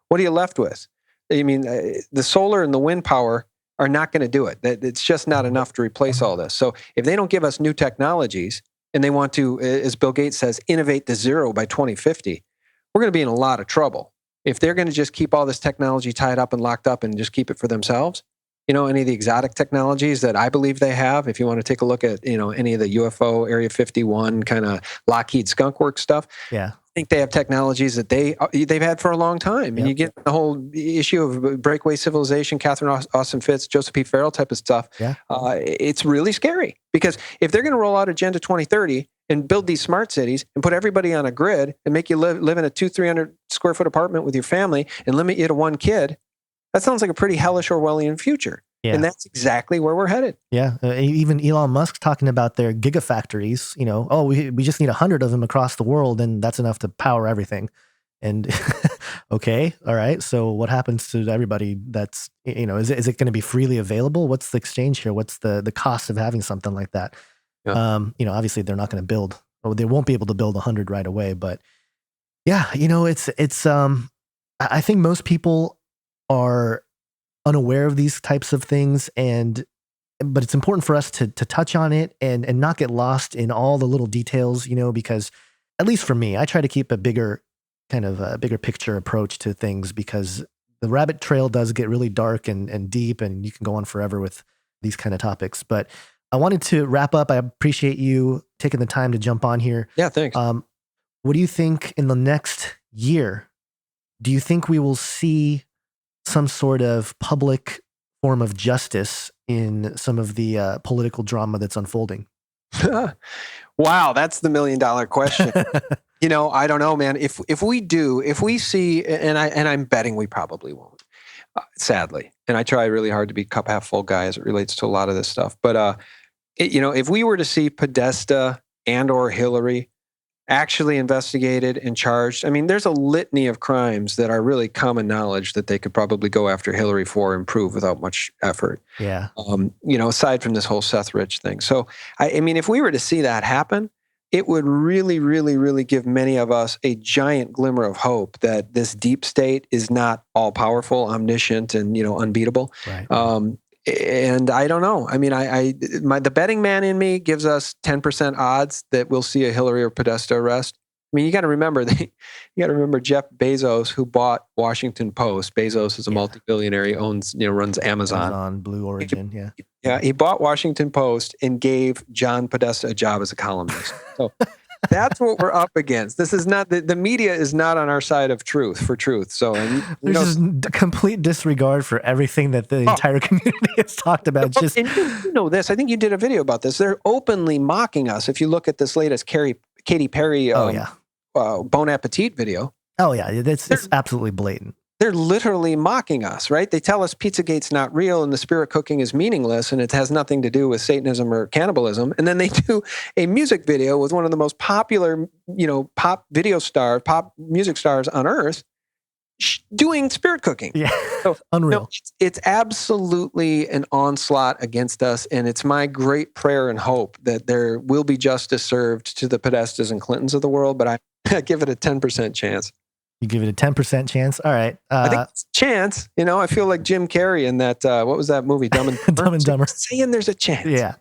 what are you left with? I mean, the solar and the wind power are not going to do it. It's just not enough to replace all this. So if they don't give us new technologies, and they want to, as Bill Gates says, innovate to zero by 2050, we're going to be in a lot of trouble. If they're going to just keep all this technology tied up and locked up and just keep it for themselves, any of the exotic technologies that I believe they have, if you want to take a look at, any of the UFO Area 51 kind of Lockheed Skunk Works stuff, yeah. I think they have technologies that they've had for a long time. And you get the whole issue of breakaway civilization, Catherine Austin Fitts, Joseph P. Farrell type of stuff. Yeah. It's really scary because if they're going to roll out Agenda 2030 and build these smart cities and put everybody on a grid and make you live in a 200-300 square foot apartment with your family and limit you to one kid, that sounds like a pretty hellish Orwellian future. Yeah. And that's exactly where we're headed. Yeah. Even Elon Musk talking about their gigafactories, we just need 100 of them across the world and that's enough to power everything. And okay. All right. So what happens to everybody that's, is it going to be freely available? What's the exchange here? What's the cost of having something like that? Yeah. Obviously they're not going to build, or they won't be able to build 100 right away, but yeah, it's I think most people are unaware of these types of things, but it's important for us to touch on it and not get lost in all the little details, because at least for me, I try to keep a bigger picture approach to things because the rabbit trail does get really dark and deep and you can go on forever with these kind of topics. But I wanted to wrap up. I appreciate you taking the time to jump on here. Yeah, thanks. What do you think in the next year? Do you think we will see some sort of public form of justice in some of the political drama that's unfolding? Wow, that's the $1 million question. I don't know, man. If we see, and I'm betting we probably won't, sadly. And I try really hard to be cup half full guy as it relates to a lot of this stuff. But if we were to see Podesta and or Hillary actually investigated and charged, I mean, there's a litany of crimes that are really common knowledge that they could probably go after Hillary for and prove without much effort. Yeah. Aside from this whole Seth Rich thing. So, I mean, if we were to see that happen, it would really, really, really give many of us a giant glimmer of hope that this deep state is not all powerful, omniscient, and unbeatable. Right. And I don't know. I mean, the betting man in me gives us 10% odds that we'll see a Hillary or Podesta arrest. I mean, you got to remember Jeff Bezos, who bought Washington Post. Bezos is a multi-billionaire. He runs Amazon. Blue Origin. Yeah. Yeah. He bought Washington Post and gave John Podesta a job as a columnist. So that's what we're up against. This is not the media is not on our side of truth. So there's just complete disregard for everything that the entire community has talked about. Just and you know this. I think you did a video about this. They're openly mocking us. If you look at this latest Katy Perry Bon Appetit video. Oh yeah, it's absolutely blatant. They're literally mocking us, right? They tell us Pizzagate's not real and the spirit cooking is meaningless and it has nothing to do with Satanism or cannibalism. And then they do a music video with one of the most popular, pop music stars on earth doing spirit cooking. Yeah, so, unreal. It's absolutely an onslaught against us. And it's my great prayer and hope that there will be justice served to the Podestas and Clintons of the world. But I give it a 10% chance. You give it a 10% chance? All right. I think it's a chance. I feel like Jim Carrey in that, what was that movie? Dumb and Dumber? Dumb and Dumber. Saying there's a chance. Yeah.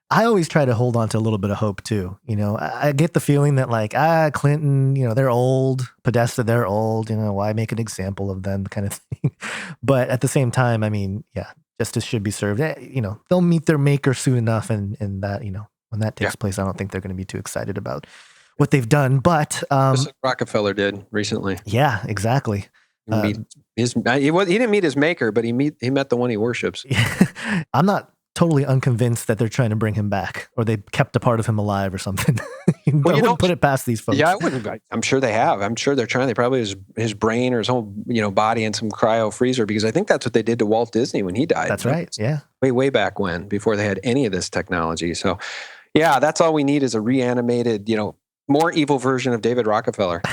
I always try to hold on to a little bit of hope too. I get the feeling that Clinton, they're old. Podesta, they're old. Why make an example of them kind of thing? But at the same time, I mean, yeah, justice should be served. They'll meet their maker soon enough. And that, when that takes place, I don't think they're going to be too excited about what they've done, but just like Rockefeller did recently. Yeah, exactly. He didn't meet his maker, but he met the one he worships. I'm not totally unconvinced that they're trying to bring him back, or they kept a part of him alive or something. I wouldn't put it past these folks. Yeah, I wouldn't. I'm sure they have. I'm sure they're trying. They probably his brain or his whole body in some cryo freezer, because I think that's what they did to Walt Disney when he died. That's right. Yeah, way back when, before they had any of this technology. So, yeah, that's all we need is a reanimated, more evil version of David Rockefeller.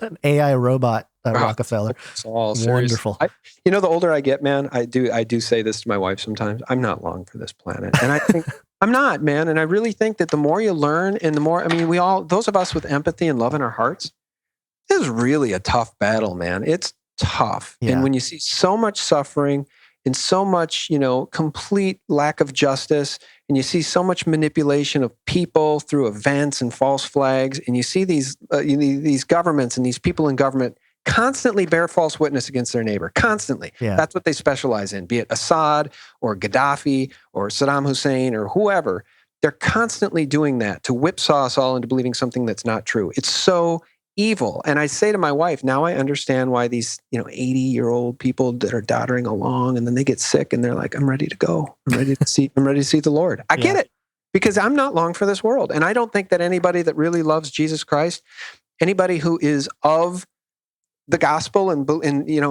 An AI robot Rockefeller. It's all wonderful. The older I get, man, I do say this to my wife sometimes. I'm not long for this planet. And I think I'm not, man. And I really think that the more you learn and the more, those of us with empathy and love in our hearts, this is really a tough battle, man. It's tough. Yeah. And when you see so much suffering and so much, complete lack of justice, and you see so much manipulation of people through events and false flags, and you see these governments and these people in government constantly bear false witness against their neighbor, constantly. Yeah. That's what they specialize in, be it Assad or Gaddafi or Saddam Hussein or whoever. They're constantly doing that to whipsaw us all into believing something that's not true. It's so evil. And I say to my wife, now I understand why these 80-year-old people that are doddering along and then they get sick and they're like, I'm ready to go. I'm ready to see the Lord. I get it, because I'm not long for this world. And I don't think that anybody that really loves Jesus Christ, anybody who is of the gospel and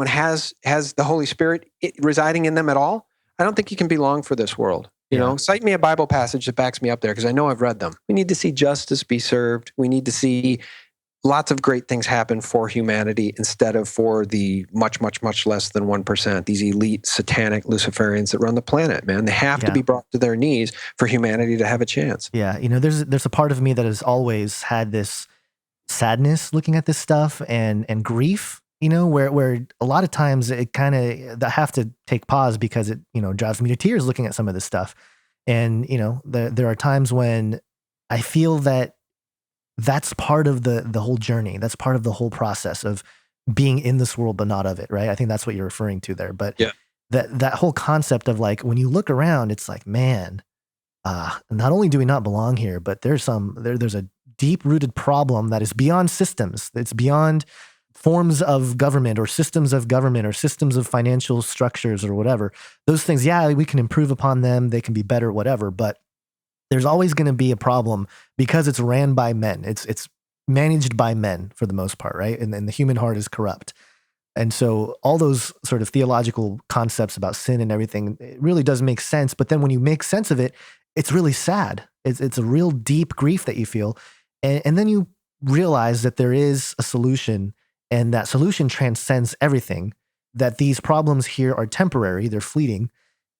has the Holy Spirit residing in them at all, I don't think you can be long for this world. Cite me a Bible passage that backs me up there, because I know I've read them. We need to see justice be served. We need to see lots of great things happen for humanity instead of for the much, much, much less than 1%, these elite satanic Luciferians that run the planet, man. They have to be brought to their knees for humanity to have a chance. Yeah. There's a part of me that has always had this sadness looking at this stuff and grief, where a lot of times it kind of, I have to take pause because it, drives me to tears looking at some of this stuff. And, there are times when I feel that that's part of the whole journey. That's part of the whole process of being in this world, but not of it. Right. I think that's what you're referring to there. But that whole concept of when you look around, it's like, man, not only do we not belong here, but there's a deep rooted problem that is beyond systems. It's beyond forms of government or systems of government or systems of financial structures or whatever. Those things, we can improve upon them. They can be better, whatever. But there's always going to be a problem because it's ran by men. It's managed by men for the most part, right? And the human heart is corrupt. And so all those sort of theological concepts about sin and everything, it really does make sense. But then when you make sense of it, it's really sad. It's a real deep grief that you feel. And then you realize that there is a solution, and that solution transcends everything, that these problems here are temporary, they're fleeting.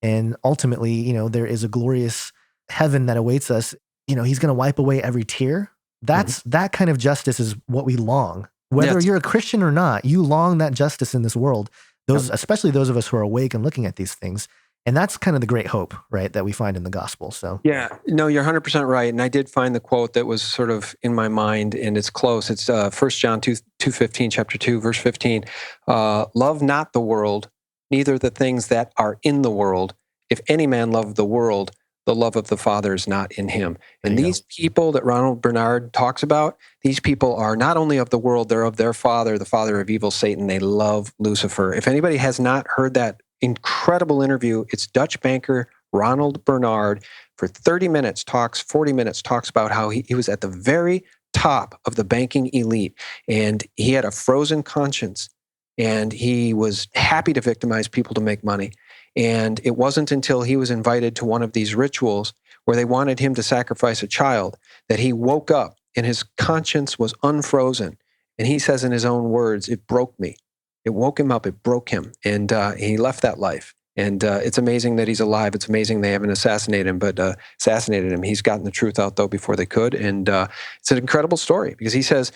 And ultimately, there is a glorious heaven that awaits us. He's going to wipe away every tear. That kind of justice is what we long. Whether you're a Christian or not, you long that justice in this world. Especially those of us who are awake and looking at these things. And that's kind of the great hope, right, that we find in the gospel. So yeah, no, you're 100% right. And I did find the quote that was sort of in my mind, and it's close. It's 1 John 2:15, chapter 2, verse 15. Love not the world, neither the things that are in the world. If any man love the world, the love of the Father is not in him. And these people that Ronald Bernard talks about, these people are not only of the world, they're of their father, the father of evil, Satan. They love Lucifer. If anybody has not heard that incredible interview, it's Dutch banker Ronald Bernard for 30 minutes, 40 minutes, talks about how he was at the very top of the banking elite, and he had a frozen conscience, and he was happy to victimize people to make money. And it wasn't until he was invited to one of these rituals where they wanted him to sacrifice a child that he woke up and his conscience was unfrozen. And he says in his own words, it broke me. It woke him up, it broke him. And he left that life. And it's amazing that he's alive. It's amazing they haven't assassinated him. He's gotten the truth out, though, before they could. And it's an incredible story because he says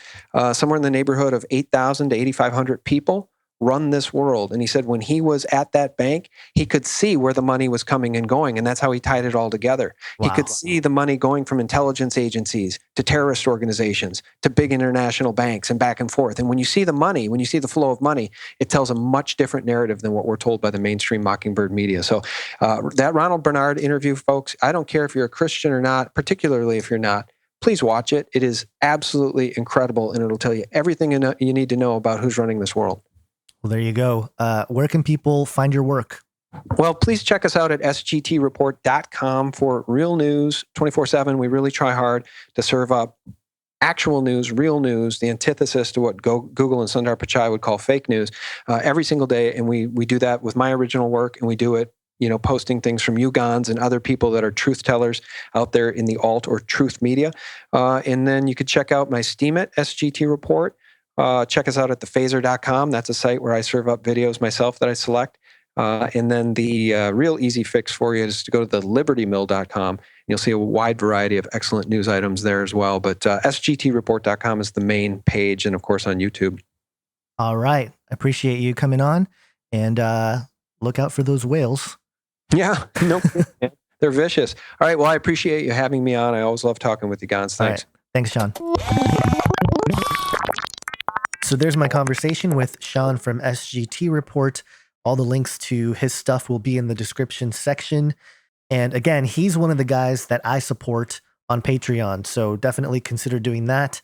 somewhere in the neighborhood of 8,000 to 8,500 people run this world. And he said when he was at that bank, he could see where the money was coming and going. And that's how he tied it all together. Wow. He could see the money going from intelligence agencies to terrorist organizations to big international banks and back and forth. And when you see the money, when you see the flow of money, it tells a much different narrative than what we're told by the mainstream Mockingbird media. So that Ronald Bernard interview, folks, I don't care if you're a Christian or not, particularly if you're not, please watch it. It is absolutely incredible. And it'll tell you everything you need to know about who's running this world. Well, there you go. Where can people find your work? Well, please check us out at sgtreport.com for real news 24/7. We really try hard to serve up actual news, real news, the antithesis to what Google and Sundar Pichai would call fake news every single day. And we do that with my original work, and we do it, posting things from Ugons and other people that are truth tellers out there in the alt or truth media. And then you could check out my Steemit SGT Report. Check us out at thephaser.com. That's a site where I serve up videos myself that I select. And then the real easy fix for you is to go to thelibertymill.com. You'll see a wide variety of excellent news items there as well. But sgtreport.com is the main page, and of course on YouTube. All right. I appreciate you coming on, and look out for those whales. Yeah, no, they're vicious. All right. Well, I appreciate you having me on. I always love talking with you, Gons. Thanks. Right. Thanks, Sean. So there's my conversation with Sean from SGT Report. All the links to his stuff will be in the description section. And again, he's one of the guys that I support on Patreon. So definitely consider doing that.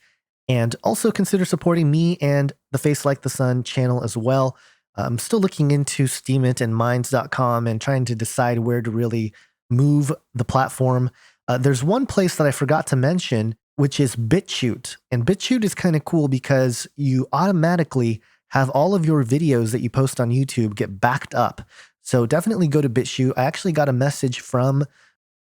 And also consider supporting me and the Face Like the Sun channel as well. I'm still looking into Steemit and Minds.com and trying to decide where to really move the platform. There's one place that I forgot to mention, which is BitChute. And BitChute is kind of cool because you automatically have all of your videos that you post on YouTube get backed up. So definitely go to BitChute. I actually got a message from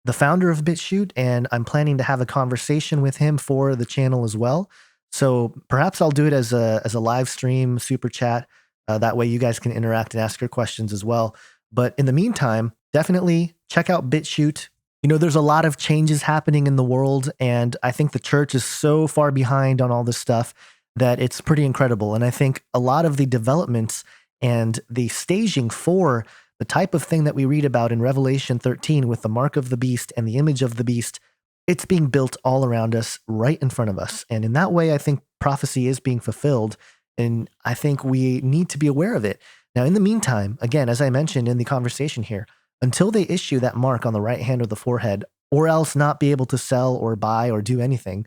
the founder of BitChute, and I'm planning to have a conversation with him for the channel as well. So perhaps I'll do it as a live stream, super chat. That way you guys can interact and ask your questions as well. But in the meantime, definitely check out BitChute. There's a lot of changes happening in the world, and I think the church is so far behind on all this stuff that it's pretty incredible. And I think a lot of the developments and the staging for the type of thing that we read about in Revelation 13 with the mark of the beast and the image of the beast, it's being built all around us, right in front of us. And in that way, I think prophecy is being fulfilled, and I think we need to be aware of it. Now, in the meantime, again, as I mentioned in the conversation here, until they issue that mark on the right hand or the forehead, or else not be able to sell or buy or do anything,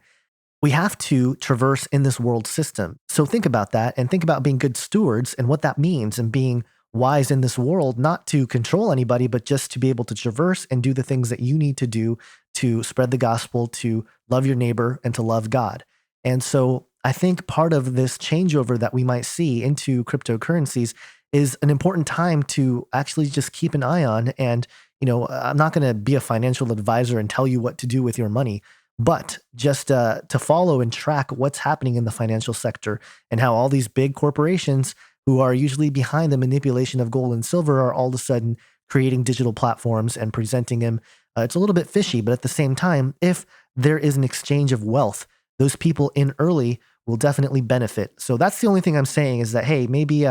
we have to traverse in this world system. So think about that, and think about being good stewards and what that means, and being wise in this world, not to control anybody, but just to be able to traverse and do the things that you need to do to spread the gospel, to love your neighbor, and to love God. And so I think part of this changeover that we might see into cryptocurrencies is an important time to actually just keep an eye on. And, I'm not going to be a financial advisor and tell you what to do with your money, but just to follow and track what's happening in the financial sector and how all these big corporations who are usually behind the manipulation of gold and silver are all of a sudden creating digital platforms and presenting them. It's a little bit fishy, but at the same time, if there is an exchange of wealth, those people in early will definitely benefit. So that's the only thing I'm saying is that, hey, maybe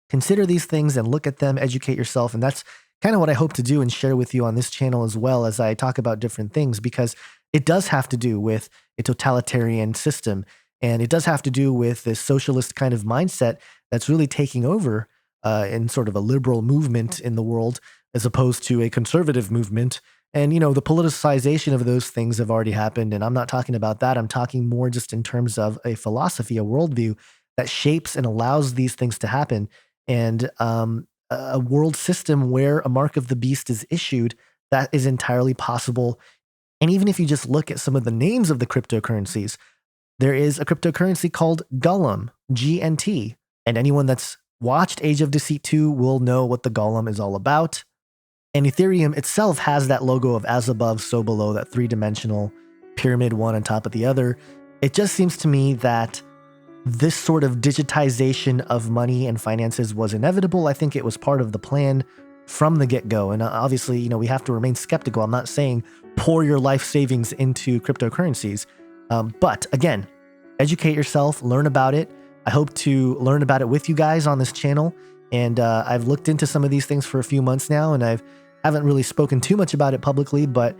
consider these things and look at them, educate yourself. And that's kind of what I hope to do and share with you on this channel as well as I talk about different things, because it does have to do with a totalitarian system. And it does have to do with this socialist kind of mindset that's really taking over in sort of a liberal movement in the world, as opposed to a conservative movement. And, the politicization of those things have already happened. And I'm not talking about that. I'm talking more just in terms of a philosophy, a worldview that shapes and allows these things to happen. And a world system where a mark of the beast is issued, that is entirely possible. And even if you just look at some of the names of the cryptocurrencies, there is a cryptocurrency called Golem, GNT. And anyone that's watched Age of Deceit 2 will know what the Golem is all about. And Ethereum itself has that logo of as above, so below, that three-dimensional pyramid, one on top of the other. It just seems to me that this sort of digitization of money and finances was inevitable. I think it was part of the plan from the get-go. And obviously, we have to remain skeptical. I'm not saying pour your life savings into cryptocurrencies. But again, educate yourself, learn about it. I hope to learn about it with you guys on this channel. And I've looked into some of these things for a few months now, and haven't really spoken too much about it publicly. But,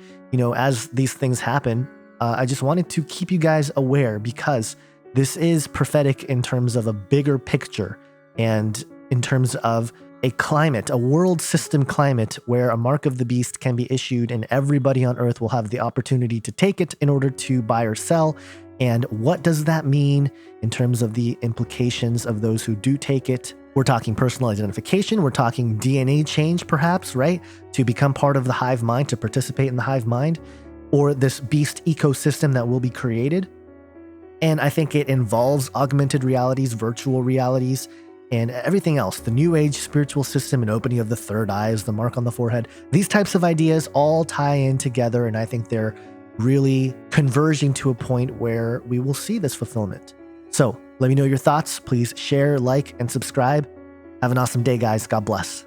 as these things happen, I just wanted to keep you guys aware, because this is prophetic in terms of a bigger picture and in terms of a climate, a world system climate where a mark of the beast can be issued and everybody on earth will have the opportunity to take it in order to buy or sell. And what does that mean in terms of the implications of those who do take it? We're talking personal identification. We're talking DNA change, perhaps, right? To become part of the hive mind, to participate in the hive mind, or this beast ecosystem that will be created. And I think it involves augmented realities, virtual realities, and everything else. The new age spiritual system and opening of the third eye is the mark on the forehead. These types of ideas all tie in together, and I think they're really converging to a point where we will see this fulfillment. So let me know your thoughts. Please share, like, and subscribe. Have an awesome day, guys. God bless.